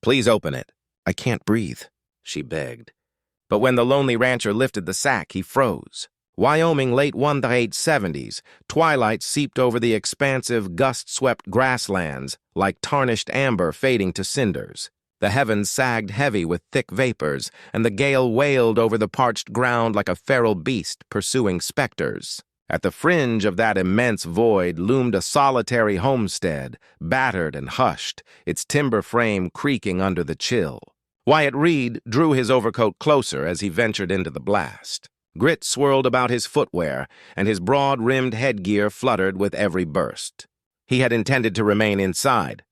Please open it. I can't breathe, she begged. But when the lonely rancher lifted the sack, he froze. Wyoming late 1870s, twilight seeped over the expansive, gust-swept grasslands like tarnished amber fading to cinders. The heavens sagged heavy with thick vapors, and the gale wailed over the parched ground like a feral beast pursuing specters. At the fringe of that immense void loomed a solitary homestead, battered and hushed, its timber frame creaking under the chill. Wyatt Reed drew his overcoat closer as he ventured into the blast. Grit swirled about his footwear, and his broad-rimmed headgear fluttered with every burst. He had intended to remain inside.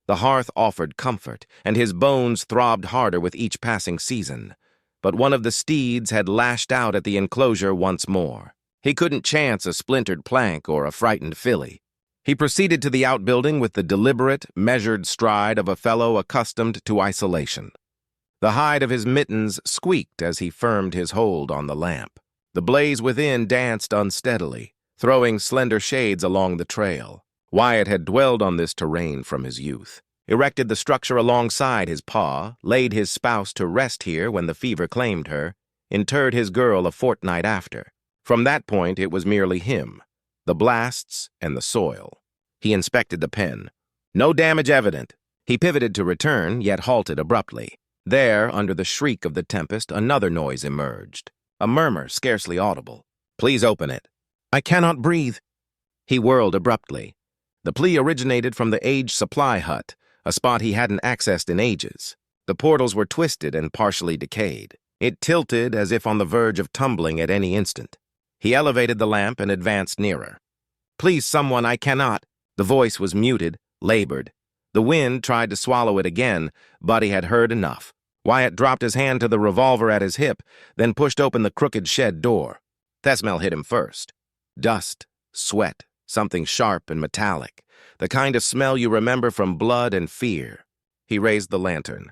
The hearth offered comfort, and his bones throbbed harder with each passing season. But one of the steeds had lashed out at the enclosure once more. He couldn't chance a splintered plank or a frightened filly. He proceeded to the outbuilding with the deliberate, measured stride of a fellow accustomed to isolation. The hide of his mittens squeaked as he firmed his hold on the lamp. The blaze within danced unsteadily, throwing slender shades along the trail. Wyatt had dwelled on this terrain from his youth, erected the structure alongside his paw, laid his spouse to rest here when the fever claimed her, interred his girl a fortnight after. From that point, it was merely him, the blasts, and the soil. He inspected the pen. No damage evident. He pivoted to return, yet halted abruptly. There, under the shriek of the tempest, another noise emerged. A murmur scarcely audible. Please open it. I cannot breathe. He whirled abruptly. The plea originated from the Age Supply Hut, a spot he hadn't accessed in ages. The portals were twisted and partially decayed. It tilted as if on the verge of tumbling at any instant. He elevated the lamp and advanced nearer. Please, someone, I cannot. The voice was muted, labored. The wind tried to swallow it again, but he had heard enough. Wyatt dropped his hand to the revolver at his hip, then pushed open the crooked shed door. That smell hit him first. Dust, sweat, something sharp and metallic, the kind of smell you remember from blood and fear. He raised the lantern.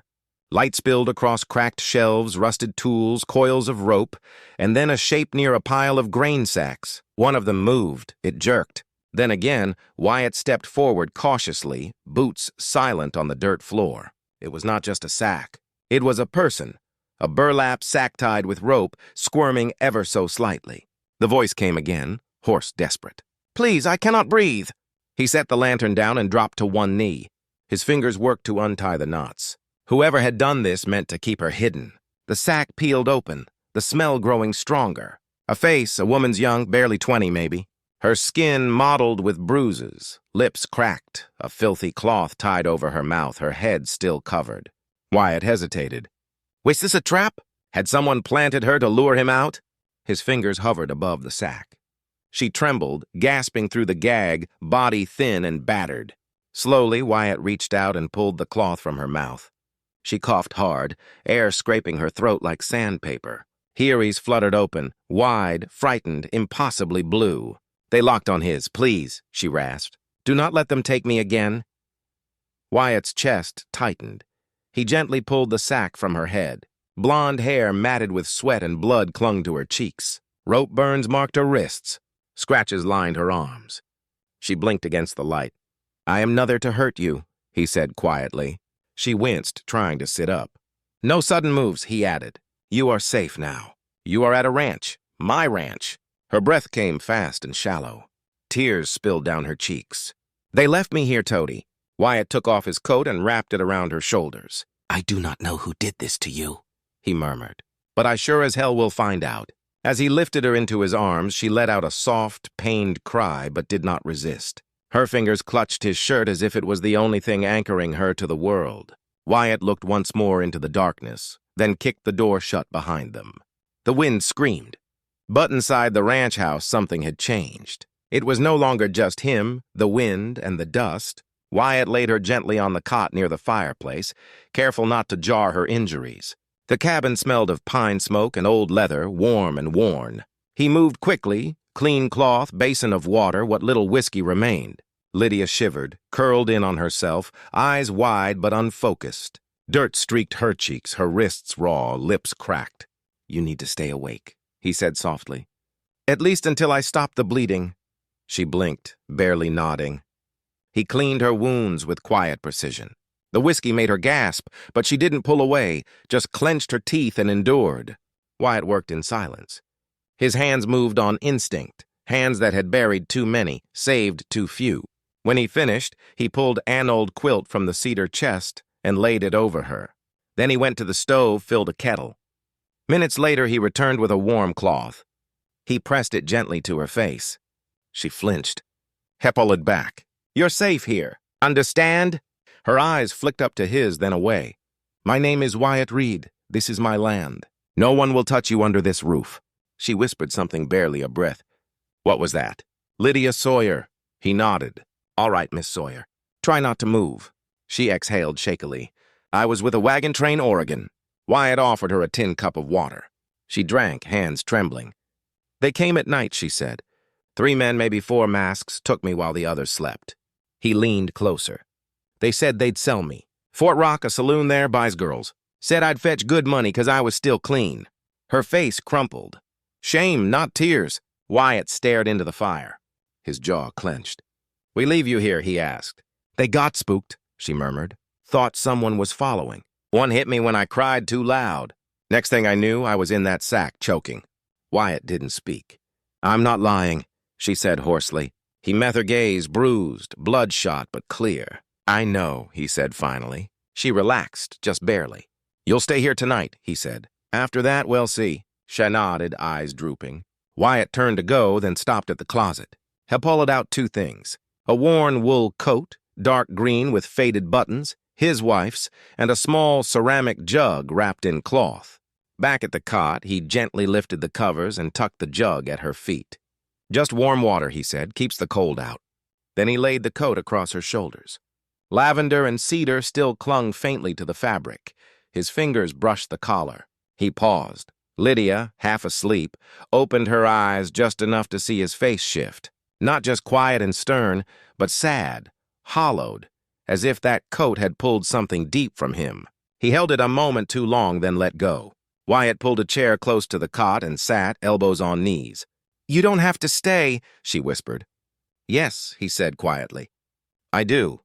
Light spilled across cracked shelves, rusted tools, coils of rope, and then a shape near a pile of grain sacks. One of them moved. It jerked. Then again, Wyatt stepped forward cautiously, boots silent on the dirt floor. It was not just a sack. It was a person, a burlap sack tied with rope, squirming ever so slightly. The voice came again, hoarse, desperate. Please, I cannot breathe. He set the lantern down and dropped to one knee. His fingers worked to untie the knots. Whoever had done this meant to keep her hidden. The sack peeled open, the smell growing stronger. A face, a woman's young, barely 20 maybe. Her skin mottled with bruises, lips cracked, a filthy cloth tied over her mouth, her head still covered. Wyatt hesitated. Was this a trap? Had someone planted her to lure him out? His fingers hovered above the sack. She trembled, gasping through the gag, body thin and battered. Slowly, Wyatt reached out and pulled the cloth from her mouth. She coughed hard, air scraping her throat like sandpaper. Hearies fluttered open, wide, frightened, impossibly blue. They locked on his. Please, she rasped. Do not let them take me again. Wyatt's chest tightened. He gently pulled the sack from her head. Blonde hair matted with sweat and blood clung to her cheeks. Rope burns marked her wrists. Scratches lined her arms. She blinked against the light. I am nother to hurt you, he said quietly. She winced, trying to sit up. No sudden moves, he added. You are safe now. You are at a ranch. My ranch. Her breath came fast and shallow. Tears spilled down her cheeks. They left me here, Toady. Wyatt took off his coat and wrapped it around her shoulders. I do not know who did this to you, he murmured. But I sure as hell will find out. As he lifted her into his arms, she let out a soft, pained cry, but did not resist. Her fingers clutched his shirt as if it was the only thing anchoring her to the world. Wyatt looked once more into the darkness, then kicked the door shut behind them. The wind screamed. But inside the ranch house, something had changed. It was no longer just him, the wind, and the dust. Wyatt laid her gently on the cot near the fireplace, careful not to jar her injuries. The cabin smelled of pine smoke and old leather, warm and worn. He moved quickly, clean cloth, basin of water, what little whiskey remained. Lydia shivered, curled in on herself, eyes wide but unfocused. Dirt streaked her cheeks, her wrists raw, lips cracked. You need to stay awake, he said softly. At least until I stop the bleeding. She blinked, barely nodding. He cleaned her wounds with quiet precision. The whiskey made her gasp, but she didn't pull away, just clenched her teeth and endured. Wyatt worked in silence. His hands moved on instinct, hands that had buried too many, saved too few. When he finished, he pulled an old quilt from the cedar chest and laid it over her. Then he went to the stove, filled a kettle. Minutes later, he returned with a warm cloth. He pressed it gently to her face. She flinched. Hepoled back. "You're safe here. Understand?" Her eyes flicked up to his, then away. "My name is Wyatt Reed. This is my land. No one will touch you under this roof." She whispered something barely a breath. "What was that?" "Lydia Sawyer." He nodded. "All right, Miss Sawyer. Try not to move." She exhaled shakily. "I was with a wagon train, Oregon." Wyatt offered her a tin cup of water. She drank, hands trembling. "They came at night," she said. 3 men, maybe 4 masks, took me while the others slept." He leaned closer. "They said they'd sell me. Fort Rock, a saloon there, buys girls. Said I'd fetch good money 'cause I was still clean." Her face crumpled. "Shame, not tears." Wyatt stared into the fire. His jaw clenched. "We leave you here?" he asked. "They got spooked," she murmured. "Thought someone was following. One hit me when I cried too loud. Next thing I knew, I was in that sack, choking." Wyatt didn't speak. "I'm not lying," she said hoarsely. He met her gaze, bruised, bloodshot, but clear. "I know," he said finally. She relaxed, just barely. "You'll stay here tonight," he said. "After that, we'll see." She nodded, eyes drooping. Wyatt turned to go, then stopped at the closet. He pulled out 2 things. A worn wool coat, dark green with faded buttons, his wife's, and a small ceramic jug wrapped in cloth. Back at the cot, he gently lifted the covers and tucked the jug at her feet. "Just warm water," he said, "keeps the cold out." Then he laid the coat across her shoulders. Lavender and cedar still clung faintly to the fabric. His fingers brushed the collar. He paused. Lydia, half asleep, opened her eyes just enough to see his face shift. Not just quiet and stern, but sad, hollowed, as if that coat had pulled something deep from him. He held it a moment too long, then let go. Wyatt pulled a chair close to the cot and sat, elbows on knees. "You don't have to stay," she whispered. "Yes," he said quietly. "I do."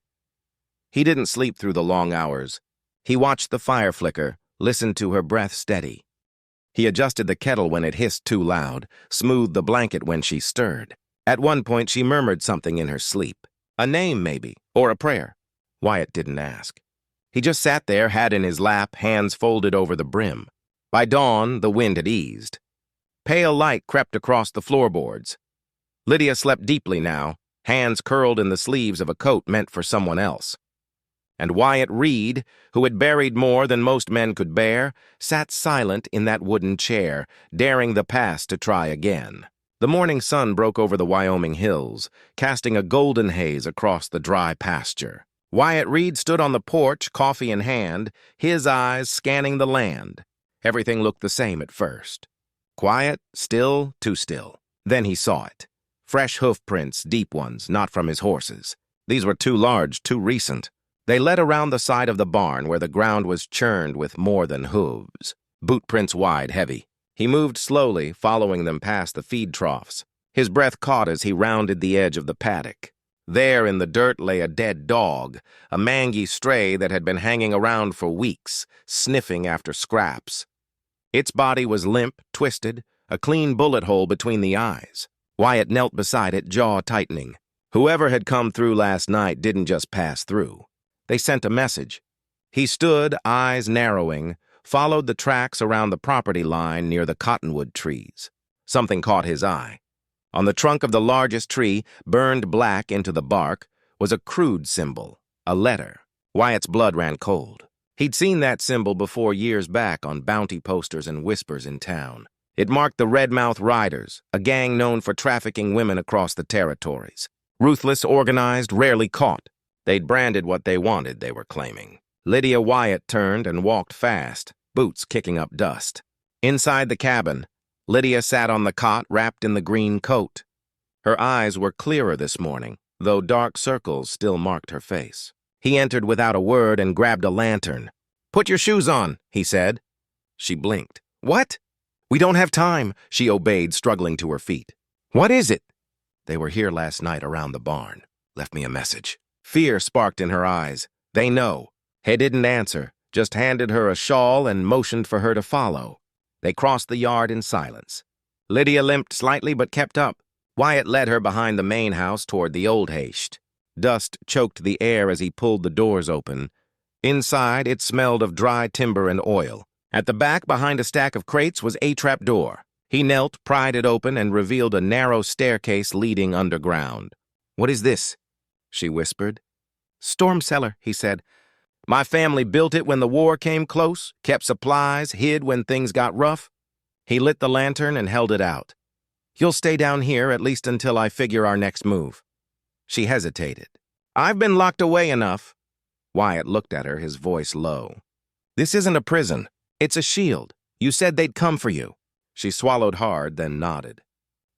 He didn't sleep through the long hours. He watched the fire flicker, listened to her breath steady. He adjusted the kettle when it hissed too loud, smoothed the blanket when she stirred. At one point, she murmured something in her sleep. A name, maybe, or a prayer. Wyatt didn't ask. He just sat there, hat in his lap, hands folded over the brim. By dawn, the wind had eased. Pale light crept across the floorboards. Lydia slept deeply now, hands curled in the sleeves of a coat meant for someone else. And Wyatt Reed, who had buried more than most men could bear, sat silent in that wooden chair, daring the past to try again. The morning sun broke over the Wyoming hills, casting a golden haze across the dry pasture. Wyatt Reed stood on the porch, coffee in hand, his eyes scanning the land. Everything looked the same at first. Quiet, still, too still. Then he saw it. Fresh hoof prints, deep ones, not from his horses. These were too large, too recent. They led around the side of the barn where the ground was churned with more than hooves. Boot prints wide, heavy. He moved slowly, following them past the feed troughs. His breath caught as he rounded the edge of the paddock. There in the dirt lay a dead dog, a mangy stray that had been hanging around for weeks, sniffing after scraps. Its body was limp, twisted, a clean bullet hole between the eyes. Wyatt knelt beside it, jaw tightening. Whoever had come through last night didn't just pass through. They sent a message. He stood, eyes narrowing, followed the tracks around the property line near the cottonwood trees. Something caught his eye. On the trunk of the largest tree, burned black into the bark, was a crude symbol, a letter. Wyatt's blood ran cold. He'd seen that symbol before years back on bounty posters and whispers in town. It marked the Redmouth Riders, a gang known for trafficking women across the territories. Ruthless, organized, rarely caught. They'd branded what they wanted, they were claiming. Lydia Wyatt turned and walked fast, boots kicking up dust. Inside the cabin, Lydia sat on the cot wrapped in the green coat. Her eyes were clearer this morning, though dark circles still marked her face. He entered without a word and grabbed a lantern. "Put your shoes on," he said. She blinked. "What?" "We don't have time," she obeyed, struggling to her feet. "What is it?" "They were here last night around the barn. Left me a message." Fear sparked in her eyes. "They know." He didn't answer, just handed her a shawl and motioned for her to follow. They crossed the yard in silence. Lydia limped slightly but kept up. Wyatt led her behind the main house toward the old haste. Dust choked the air as he pulled the doors open. Inside, it smelled of dry timber and oil. At the back, behind a stack of crates, was a trapdoor. He knelt, pried it open, and revealed a narrow staircase leading underground. "What is this?" she whispered. "Storm cellar," he said. "My family built it when the war came close, kept supplies, hid when things got rough." He lit the lantern and held it out. "You'll stay down here at least until I figure our next move." She hesitated. "I've been locked away enough." Wyatt looked at her, his voice low. "This isn't a prison. It's a shield. You said they'd come for you." She swallowed hard, then nodded.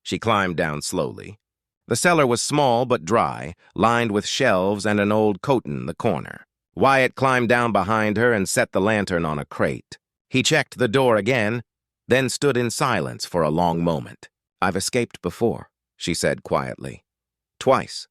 She climbed down slowly. The cellar was small but dry, lined with shelves and an old coat in the corner. Wyatt climbed down behind her and set the lantern on a crate. He checked the door again, then stood in silence for a long moment. "I've escaped before," she said quietly. "Twice."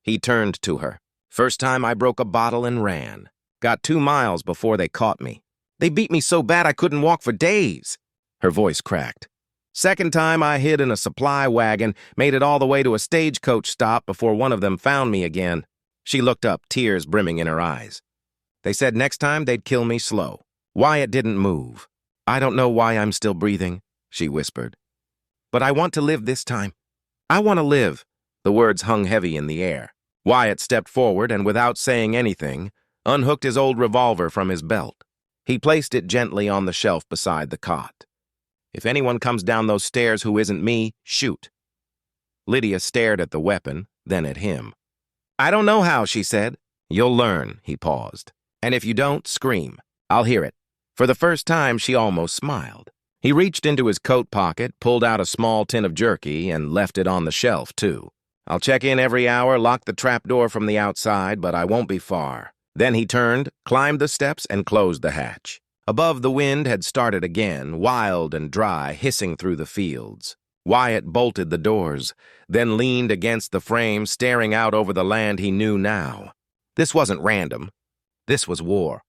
He turned to her. "First time I broke a bottle and ran. Got 2 miles before they caught me. They beat me so bad I couldn't walk for days." Her voice cracked. "Second time I hid in a supply wagon, made it all the way to a stagecoach stop before one of them found me again." She looked up, tears brimming in her eyes. "They said next time they'd kill me slow." Wyatt didn't move. "I don't know why I'm still breathing," she whispered. "But I want to live this time. I want to live." The words hung heavy in the air. Wyatt stepped forward and, without saying anything, unhooked his old revolver from his belt. He placed it gently on the shelf beside the cot. "If anyone comes down those stairs who isn't me, shoot." Lydia stared at the weapon, then at him. "I don't know how," she said. "You'll learn," he paused. "And if you don't, scream. I'll hear it." For the first time, she almost smiled. He reached into his coat pocket, pulled out a small tin of jerky, and left it on the shelf, too. "I'll check in every hour, lock the trapdoor from the outside, but I won't be far." Then he turned, climbed the steps, and closed the hatch. Above, the wind had started again, wild and dry, hissing through the fields. Wyatt bolted the doors, then leaned against the frame, staring out over the land he knew now. This wasn't random. This was war.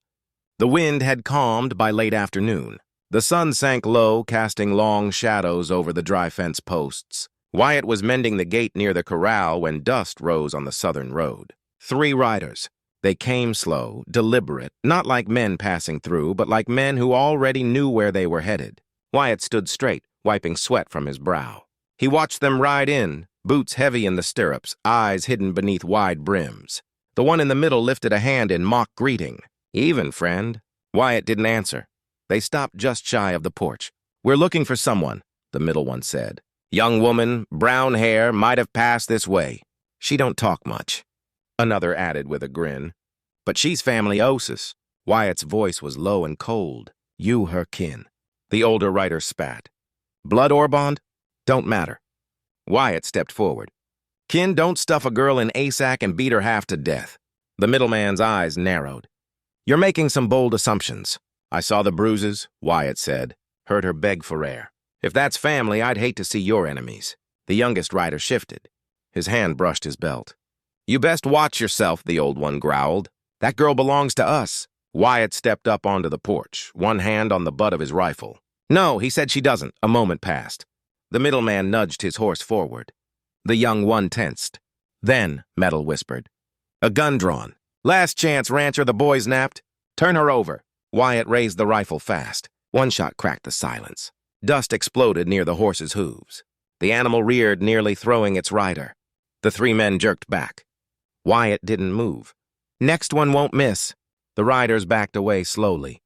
The wind had calmed by late afternoon. The sun sank low, casting long shadows over the dry fence posts. Wyatt was mending the gate near the corral when dust rose on the southern road. 3 riders. They came slow, deliberate, not like men passing through, but like men who already knew where they were headed. Wyatt stood straight, wiping sweat from his brow. He watched them ride in, boots heavy in the stirrups, eyes hidden beneath wide brims. The one in the middle lifted a hand in mock greeting. "Even, friend." Wyatt didn't answer. They stopped just shy of the porch. "We're looking for someone," the middle one said. "Young woman, brown hair, might have passed this way. She don't talk much," another added with a grin. "But she's family Osis." Wyatt's voice was low and cold. "You her kin." The older rider spat. "Blood or bond? Don't matter." Wyatt stepped forward. "Kin don't stuff a girl in a sack and beat her half to death." The middleman's eyes narrowed. "You're making some bold assumptions." "I saw the bruises," Wyatt said. "Heard her beg for air. If that's family, I'd hate to see your enemies." The youngest rider shifted. His hand brushed his belt. "You best watch yourself," the old one growled. "That girl belongs to us." Wyatt stepped up onto the porch, one hand on the butt of his rifle. "No, he said she doesn't." A moment passed. The middleman nudged his horse forward. The young one tensed. "Then," Metal whispered, "a gun drawn. Last chance, rancher, the boy's napped. Turn her over." Wyatt raised the rifle fast. One shot cracked the silence. Dust exploded near the horse's hooves. The animal reared, nearly throwing its rider. The 3 men jerked back. Wyatt didn't move. "Next one won't miss." The riders backed away slowly.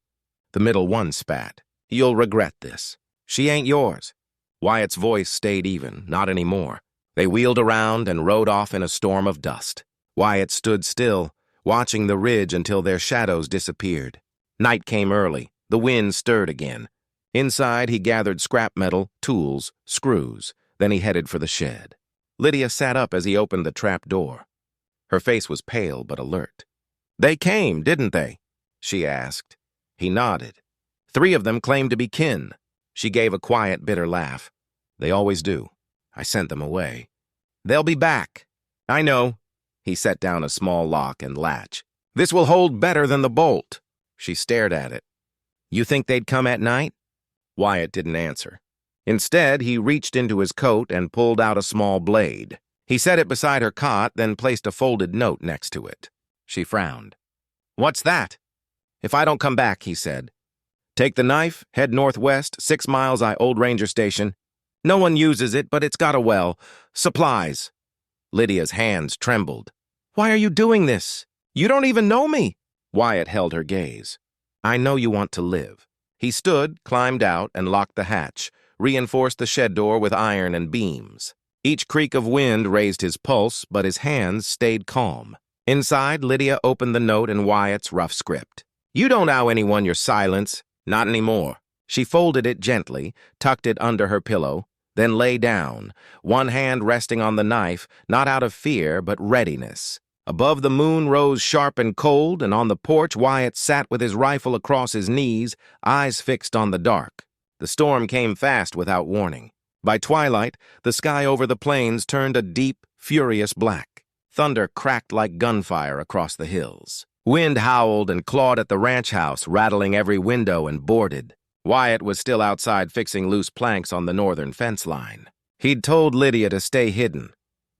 The middle one spat. "You'll regret this. She ain't yours." Wyatt's voice stayed even, not anymore. They wheeled around and rode off in a storm of dust. Wyatt stood still, watching the ridge until their shadows disappeared. Night came early. The wind stirred again. Inside, he gathered scrap metal, tools, screws. Then he headed for the shed. Lydia sat up as he opened the trap door. Her face was pale but alert. "They came, didn't they?" she asked. He nodded. 3 of them claimed to be kin. She gave a quiet, bitter laugh. "They always do. I sent them away." "They'll be back." "I know." He set down a small lock and latch. This will hold better than the bolt. She stared at it. You think they'd come at night? Wyatt didn't answer. Instead, he reached into his coat and pulled out a small blade. He set it beside her cot, then placed a folded note next to it. She frowned. What's that? If I don't come back, he said. Take the knife, head northwest, 6 miles Old Ranger Station. No one uses it, but it's got a well. Supplies. Lydia's hands trembled. Why are you doing this? You don't even know me. Wyatt held her gaze. I know you want to live. He stood, climbed out, and locked the hatch, reinforced the shed door with iron and beams. Each creak of wind raised his pulse, but his hands stayed calm. Inside, Lydia opened the note in Wyatt's rough script. You don't owe anyone your silence. Not anymore. She folded it gently, tucked it under her pillow, then lay down, one hand resting on the knife, not out of fear, but readiness. Above the moon rose sharp and cold, and on the porch Wyatt sat with his rifle across his knees, eyes fixed on the dark. The storm came fast without warning. By twilight, the sky over the plains turned a deep, furious black. Thunder cracked like gunfire across the hills. Wind howled and clawed at the ranch house, rattling every window and boarded. Wyatt was still outside fixing loose planks on the northern fence line. He'd told Lydia to stay hidden,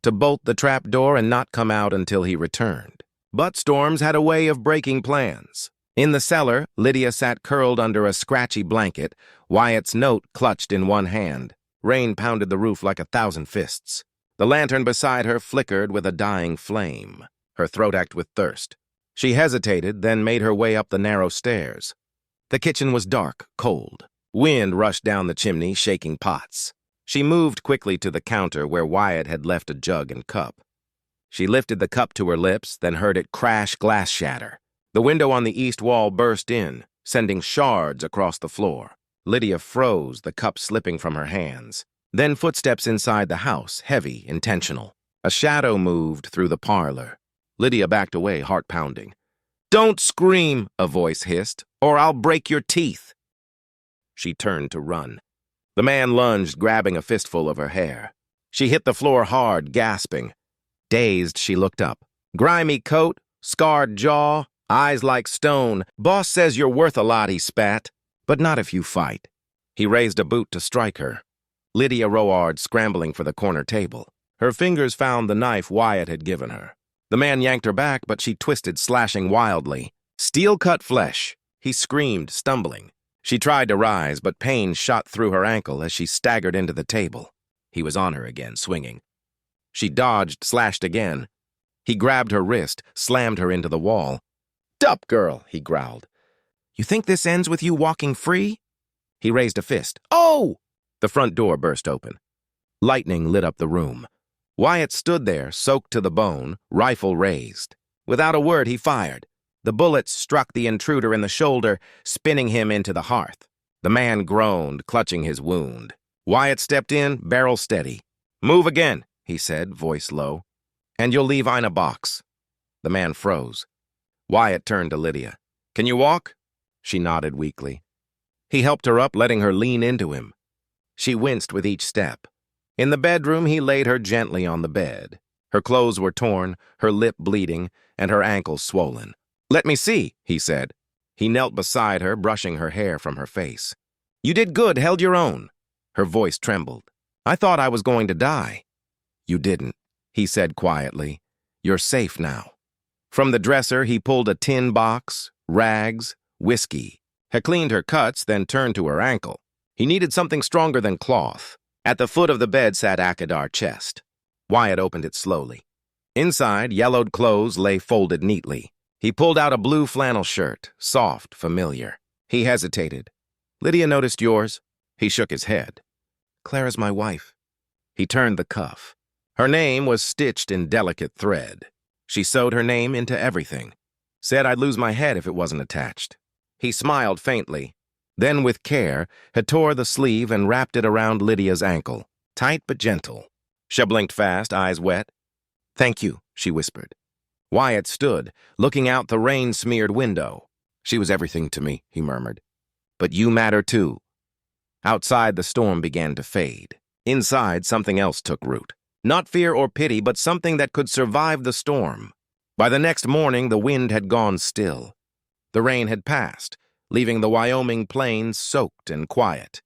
to bolt the trap door and not come out until he returned. But storms had a way of breaking plans. In the cellar, Lydia sat curled under a scratchy blanket, Wyatt's note clutched in one hand. Rain pounded the roof like 1,000 fists. The lantern beside her flickered with a dying flame. Her throat ached with thirst. She hesitated, then made her way up the narrow stairs. The kitchen was dark, cold. Wind rushed down the chimney, shaking pots. She moved quickly to the counter where Wyatt had left a jug and cup. She lifted the cup to her lips, then heard it crash, glass shatter. The window on the east wall burst in, sending shards across the floor. Lydia froze, the cup slipping from her hands. Then footsteps inside the house, heavy, intentional. A shadow moved through the parlor. Lydia backed away, heart pounding. Don't scream, a voice hissed, or I'll break your teeth. She turned to run. The man lunged, grabbing a fistful of her hair. She hit the floor hard, gasping. Dazed, she looked up. Grimy coat, scarred jaw, eyes like stone. Boss says you're worth a lot, he spat. But not if you fight. He raised a boot to strike her. Lydia roared, scrambling for the corner table. Her fingers found the knife Wyatt had given her. The man yanked her back, but she twisted, slashing wildly. Steel-cut flesh. He screamed, stumbling. She tried to rise, but pain shot through her ankle as she staggered into the table. He was on her again, swinging. She dodged, slashed again. He grabbed her wrist, slammed her into the wall. Dup, girl, he growled. You think this ends with you walking free? He raised a fist. Oh! The front door burst open. Lightning lit up the room. Wyatt stood there, soaked to the bone, rifle raised. Without a word, he fired. The bullets struck the intruder in the shoulder, spinning him into the hearth. The man groaned, clutching his wound. Wyatt stepped in, barrel steady. Move again, he said, voice low. And you'll leave in a box. The man froze. Wyatt turned to Lydia. Can you walk? She nodded weakly. He helped her up, letting her lean into him. She winced with each step. In the bedroom, he laid her gently on the bed. Her clothes were torn, her lip bleeding, and her ankles swollen. Let me see, he said. He knelt beside her, brushing her hair from her face. You did good, held your own. Her voice trembled. I thought I was going to die. You didn't, he said quietly. You're safe now. From the dresser, he pulled a tin box, rags, whiskey. Had cleaned her cuts, then turned to her ankle. He needed something stronger than cloth. At the foot of the bed sat Akadar's chest. Wyatt opened it slowly. Inside, yellowed clothes lay folded neatly. He pulled out a blue flannel shirt, soft, familiar. He hesitated. Lydia noticed yours. He shook his head. Clara's my wife. He turned the cuff. Her name was stitched in delicate thread. She sewed her name into everything. Said I'd lose my head if it wasn't attached. He smiled faintly. Then, with care, had tore the sleeve and wrapped it around Lydia's ankle, tight but gentle. She blinked fast, eyes wet. Thank you, she whispered. Wyatt stood, looking out the rain-smeared window. She was everything to me, he murmured. But you matter too. Outside, the storm began to fade. Inside, something else took root. Not fear or pity, but something that could survive the storm. By the next morning, the wind had gone still. The rain had passed, leaving the Wyoming plains soaked and quiet.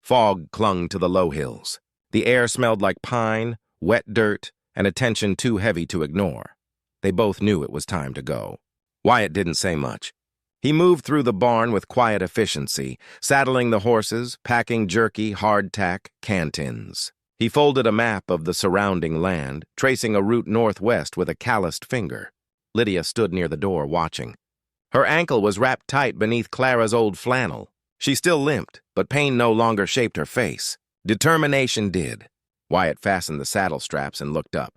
Fog clung to the low hills. The air smelled like pine, wet dirt, and a tension too heavy to ignore. They both knew it was time to go. Wyatt didn't say much. He moved through the barn with quiet efficiency, saddling the horses, packing jerky, hardtack, cantins. He folded a map of the surrounding land, tracing a route northwest with a calloused finger. Lydia stood near the door, watching. Her ankle was wrapped tight beneath Clara's old flannel. She still limped, but pain no longer shaped her face. Determination did. Wyatt fastened the saddle straps and looked up.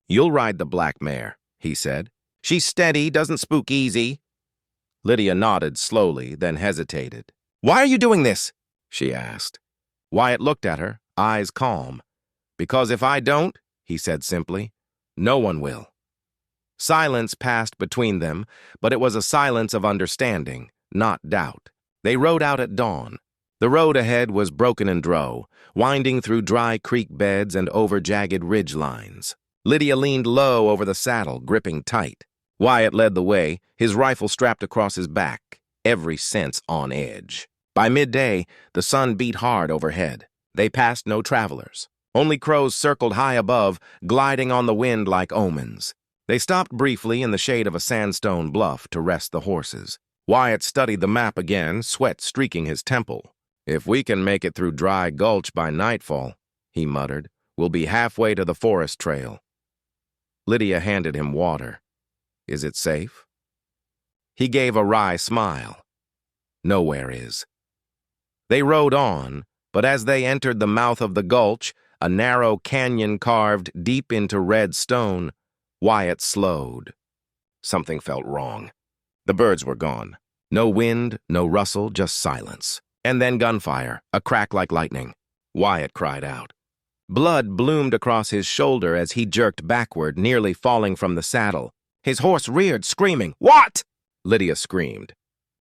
"You'll ride the black mare," he said. "She's steady, doesn't spook easy." Lydia nodded slowly, then hesitated. "Why are you doing this?" she asked. Wyatt looked at her, eyes calm. "Because if I don't," he said simply, "no one will." Silence passed between them, but it was a silence of understanding, not doubt. They rode out at dawn. The road ahead was broken and drow, winding through dry creek beds and over jagged ridge lines. Lydia leaned low over the saddle, gripping tight. Wyatt led the way, his rifle strapped across his back, every sense on edge. By midday, the sun beat hard overhead. They passed no travelers. Only crows circled high above, gliding on the wind like omens. They stopped briefly in the shade of a sandstone bluff to rest the horses. Wyatt studied the map again, sweat streaking his temple. "If we can make it through Dry Gulch by nightfall," he muttered, "we'll be halfway to the forest trail." Lydia handed him water. "Is it safe?" He gave a wry smile. "Nowhere is." They rode on, but as they entered the mouth of the gulch, a narrow canyon carved deep into red stone, Wyatt slowed. Something felt wrong. The birds were gone. No wind, no rustle, just silence. And then gunfire, a crack like lightning. Wyatt cried out. Blood bloomed across his shoulder as he jerked backward, nearly falling from the saddle. His horse reared, screaming, "What?" Lydia screamed.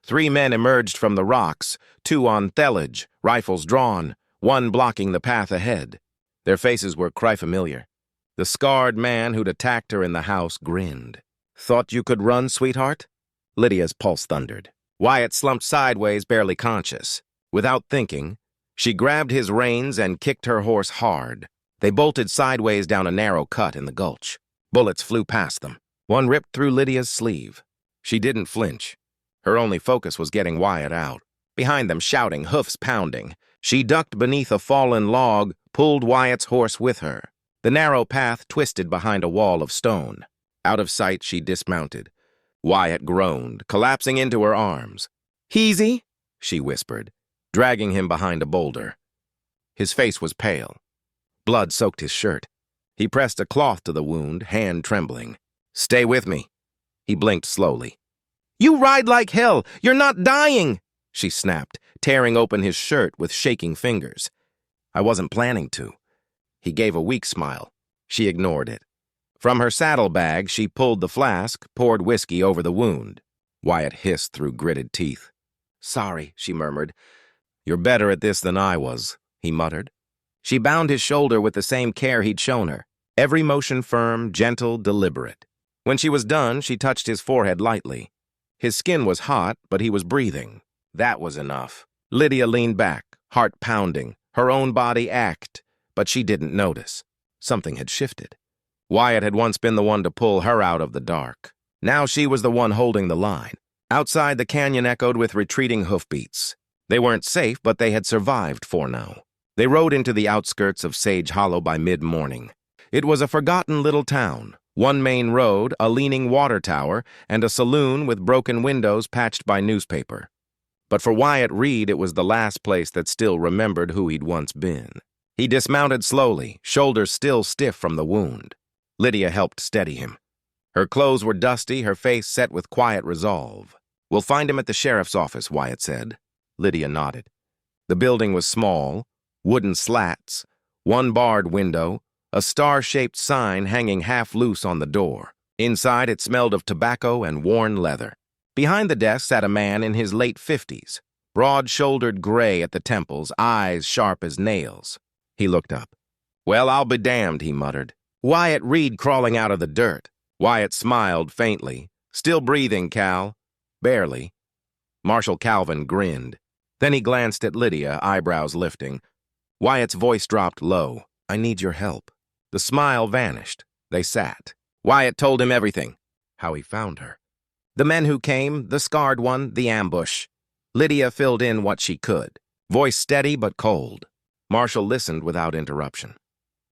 3 men emerged from the rocks, 2 on thelage, rifles drawn, 1 blocking the path ahead. Their faces were quite familiar. The scarred man who'd attacked her in the house grinned. "Thought you could run, sweetheart?" Lydia's pulse thundered. Wyatt slumped sideways, barely conscious. Without thinking, she grabbed his reins and kicked her horse hard. They bolted sideways down a narrow cut in the gulch. Bullets flew past them. One ripped through Lydia's sleeve. She didn't flinch. Her only focus was getting Wyatt out. Behind them, shouting, hoofs pounding, she ducked beneath a fallen log, pulled Wyatt's horse with her. The narrow path twisted behind a wall of stone. Out of sight, she dismounted. Wyatt groaned, collapsing into her arms. "Heezy," she whispered, dragging him behind a boulder. His face was pale. Blood soaked his shirt. He pressed a cloth to the wound, hand trembling. "Stay with me." He blinked slowly. "You ride like hell! You're not dying!" she snapped, tearing open his shirt with shaking fingers. "I wasn't planning to." He gave a weak smile. She ignored it. From her saddlebag, she pulled the flask, poured whiskey over the wound. Wyatt hissed through gritted teeth. "Sorry," she murmured. "You're better at this than I was," he muttered. She bound his shoulder with the same care he'd shown her, every motion firm, gentle, deliberate. When she was done, she touched his forehead lightly. His skin was hot, but he was breathing. That was enough. Lydia leaned back, heart pounding, her own body ached, but she didn't notice. Something had shifted. Wyatt had once been the one to pull her out of the dark. Now she was the one holding the line. Outside, the canyon echoed with retreating hoofbeats. They weren't safe, but they had survived for now. They rode into the outskirts of Sage Hollow by mid-morning. It was a forgotten little town. One main road, a leaning water tower, and a saloon with broken windows patched by newspaper. But for Wyatt Reed, it was the last place that still remembered who he'd once been. He dismounted slowly, shoulders still stiff from the wound. Lydia helped steady him. Her clothes were dusty, her face set with quiet resolve. "We'll find him at the sheriff's office," Wyatt said. Lydia nodded. The building was small, wooden slats, 1 barred window, a star-shaped sign hanging half loose on the door. Inside, it smelled of tobacco and worn leather. Behind the desk sat a man in his late 50s, broad-shouldered gray at the temples, eyes sharp as nails. He looked up. "Well, I'll be damned," he muttered. Wyatt Reed crawling out of the dirt. Wyatt smiled faintly. Still breathing, Cal. Barely. Marshal Calvin grinned. Then he glanced at Lydia, eyebrows lifting. Wyatt's voice dropped low. I need your help. The smile vanished. They sat. Wyatt told him everything. How he found her. The men who came, the scarred one, the ambush. Lydia filled in what she could. Voice steady but cold. Marshal listened without interruption.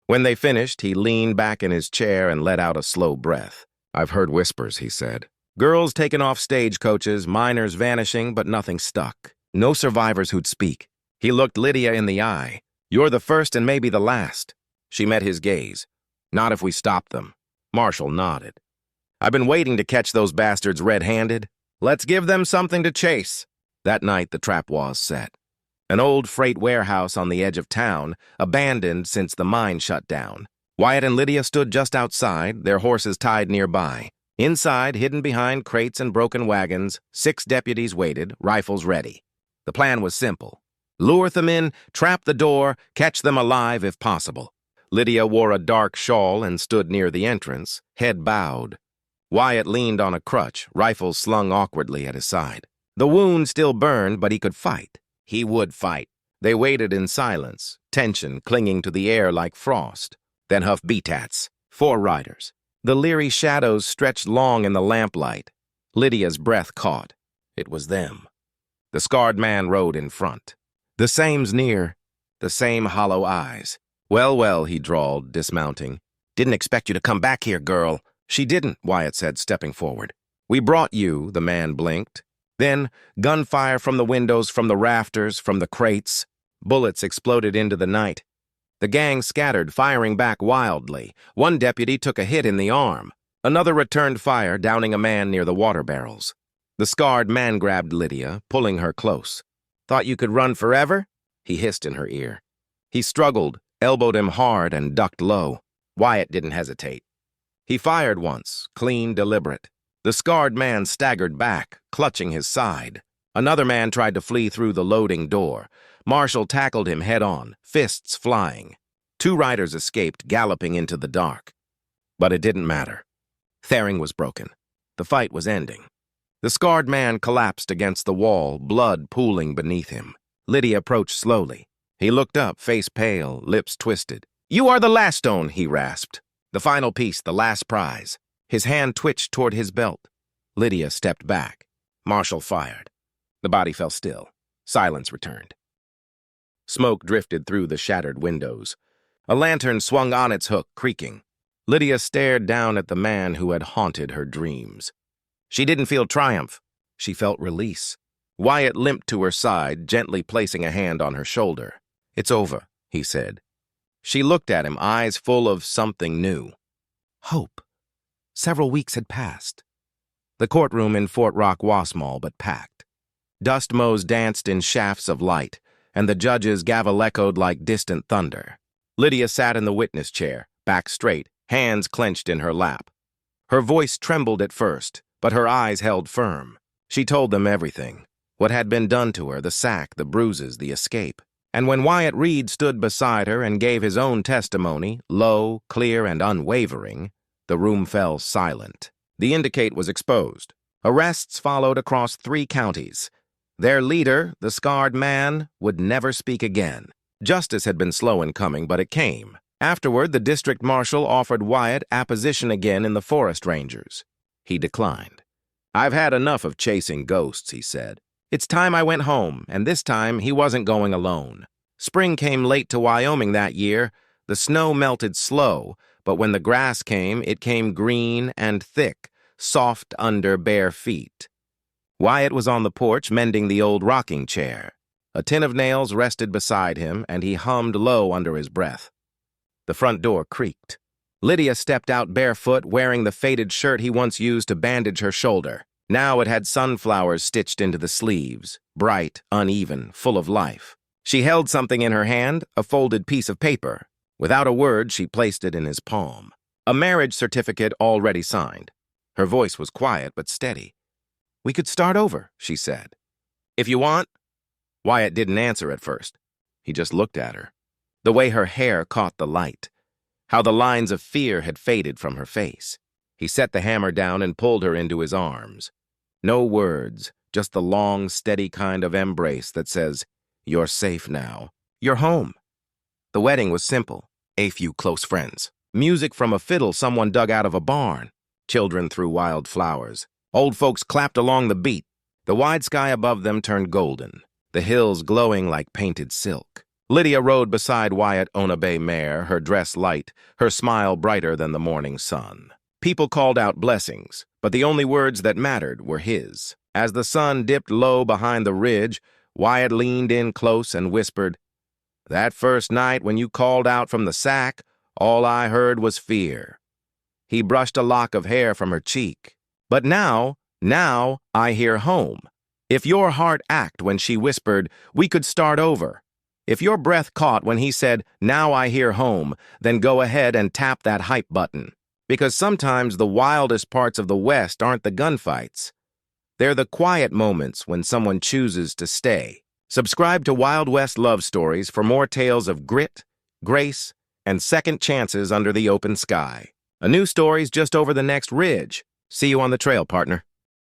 When they finished, he leaned back in his chair and let out a slow breath. I've heard whispers, he said. Girls taken off stagecoaches, miners vanishing, but nothing stuck. No survivors who'd speak. He looked Lydia in the eye. You're the first and maybe the last. She met his gaze. Not if we stop them. Marshal nodded. I've been waiting to catch those bastards red-handed. Let's give them something to chase. That night, the trap was set. An old freight warehouse on the edge of town, abandoned since the mine shut down. Wyatt and Lydia stood just outside, their horses tied nearby. Inside, hidden behind crates and broken wagons, 6 deputies waited, rifles ready. The plan was simple. Lure them in, trap the door, catch them alive if possible. Lydia wore a dark shawl and stood near the entrance, head bowed. Wyatt leaned on a crutch, rifles slung awkwardly at his side. The wound still burned, but he could fight. He would fight. They waited in silence, tension clinging to the air like frost. Then Huff Beatats, 4 riders. The leery shadows stretched long in the lamplight. Lydia's breath caught. It was them. The scarred man rode in front. The same's near, the same hollow eyes. Well, well, he drawled, dismounting. Didn't expect you to come back here, girl. She didn't, Wyatt said, stepping forward. We brought you, the man blinked. Then, gunfire from the windows, from the rafters, from the crates. Bullets exploded into the night. The gang scattered, firing back wildly. One deputy took a hit in the arm. Another returned fire, downing a man near the water barrels. The scarred man grabbed Lydia, pulling her close. Thought you could run forever? He hissed in her ear. He struggled, elbowed him hard, and ducked low. Wyatt didn't hesitate. He fired once, clean, deliberate. The scarred man staggered back, clutching his side. Another man tried to flee through the loading door. Marshal tackled him head-on, fists flying. 2 riders escaped, galloping into the dark. But it didn't matter. Thering was broken. The fight was ending. The scarred man collapsed against the wall, blood pooling beneath him. Lydia approached slowly. He looked up, face pale, lips twisted. You are the last stone, he rasped. The final piece, the last prize. His hand twitched toward his belt. Lydia stepped back. Marshal fired. The body fell still. Silence returned. Smoke drifted through the shattered windows. A lantern swung on its hook, creaking. Lydia stared down at the man who had haunted her dreams. She didn't feel triumph. She felt release. Wyatt limped to her side, gently placing a hand on her shoulder. It's over, he said. She looked at him, eyes full of something new. Hope. Several weeks had passed. The courtroom in Fort Rock was small but packed. Dust motes danced in shafts of light, and the judge's gavel echoed like distant thunder. Lydia sat in the witness chair, back straight, hands clenched in her lap. Her voice trembled at first, but her eyes held firm. She told them everything. What had been done to her, the sack, the bruises, the escape. And when Wyatt Reed stood beside her and gave his own testimony, low, clear, and unwavering, the room fell silent. The indicate was exposed. Arrests followed across 3 counties. Their leader, the scarred man, would never speak again. Justice had been slow in coming, but it came. Afterward, the district marshal offered Wyatt apposition again in the forest rangers. He declined. I've had enough of chasing ghosts, he said. It's time I went home, and this time he wasn't going alone. Spring came late to Wyoming that year. The snow melted slow, but when the grass came, it came green and thick, soft under bare feet. Wyatt was on the porch mending the old rocking chair. A tin of nails rested beside him, and he hummed low under his breath. The front door creaked. Lydia stepped out barefoot, wearing the faded shirt he once used to bandage her shoulder. Now it had sunflowers stitched into the sleeves, bright, uneven, full of life. She held something in her hand, a folded piece of paper. Without a word, she placed it in his palm. A marriage certificate already signed. Her voice was quiet but steady. We could start over, she said. If you want. Wyatt didn't answer at first. He just looked at her. The way her hair caught the light. How the lines of fear had faded from her face. He set the hammer down and pulled her into his arms. No words, just the long, steady kind of embrace that says, "You're safe now. You're home." The wedding was simple. A few close friends. Music from a fiddle someone dug out of a barn. Children threw wild flowers. Old folks clapped along the beat. The wide sky above them turned golden, the hills glowing like painted silk. Lydia rode beside Wyatt on a bay mare, her dress light, her smile brighter than the morning sun. People called out blessings, but the only words that mattered were his. As the sun dipped low behind the ridge, Wyatt leaned in close and whispered, "That first night when you called out from the sack, all I heard was fear." He brushed a lock of hair from her cheek. "But now I hear home." If your heart ached when she whispered, "We could start over." If your breath caught when he said, "Now I hear home," then go ahead and tap that hype button. Because sometimes the wildest parts of the West aren't the gunfights. They're the quiet moments when someone chooses to stay. Subscribe to Wild West Love Stories for more tales of grit, grace, and second chances under the open sky. A new story's just over the next ridge. See you on the trail, partner.